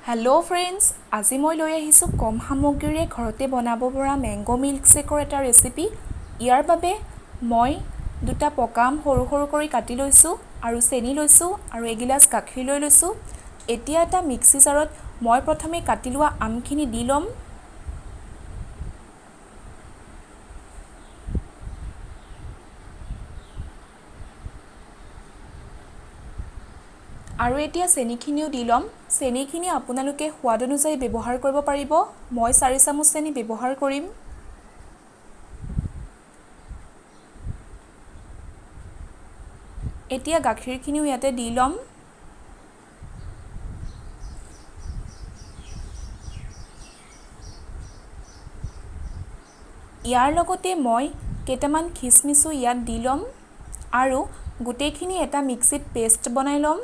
Hello' friends, আজি মই লৈ আহিছোঁ কম সামগ্ৰীৰে ঘৰতে বনাব পৰা মেংগো মিল্কশ্বেকৰ এটা ৰেচিপি। ইয়াৰ বাবে মই দুটা পকা আম সৰু সৰু কৰি কাটি লৈছোঁ আৰু চেনি লৈছোঁ আৰু এগিলাচ গাখীৰ লৈ লৈছোঁ। এতিয়া এটা মিক্সি জাৰত মই প্ৰথমে কাটি লোৱা আমখিনি দি ল'ম। আৰু এতিয়া চেনিখিনিও দি ল'ম। চেনিখিনি আপোনালোকে সোৱাদ অনুযায়ী ব্যৱহাৰ কৰিব পাৰিব। মই 4 চামুচ চেনি ব্যৱহাৰ কৰিম। এতিয়া গাখীৰখিনিও ইয়াতে দি ল'ম। ইয়াৰ লগতে মই কেইটামান খিচমিচো ইয়াত দি ল'ম আৰু গোটেইখিনি এটা মিক্সিত পেষ্ট বনাই ল'ম।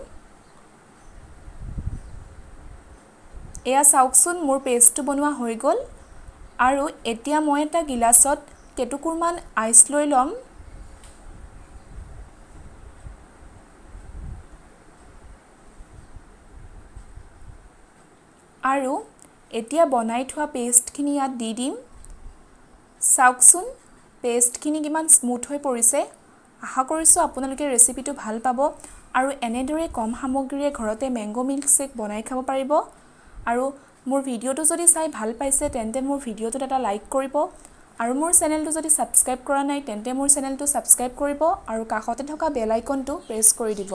এয়া চাওকচোন, মোৰ পেষ্টটো বনোৱা হৈ গ'ল। আৰু এতিয়া মই এটা গিলাচত কেইটুকুৰমান আইচ লৈ ল'ম। আৰু এতিয়া বনাই থোৱা পেষ্টখিনি ইয়াত দি দিম। চাওকচোন, পেষ্টখিনি কিমান স্মুথ হৈ পৰিছে। আশা কৰিছোঁ আপোনালোকে ৰেচিপিটো ভাল পাব আৰু এনেদৰে কম সামগ্ৰীৰে ঘৰতে মেংগো মিল্কশ্বেক বনাই খাব পাৰিব। আৰু মোৰ ভিডিঅ'টো যদি চাই ভাল পাইছে তেন্তে মোৰ ভিডিঅ'টোত এটা লাইক কৰিব আৰু মোৰ চেনেলটো যদি ছাবস্ক্ৰাইব কৰা নাই তেন্তে মোৰ চেনেলটো ছাবস্ক্ৰাইব কৰিব আৰু কাষতে থকা বেল আইকনটো প্ৰেছ কৰি দিব।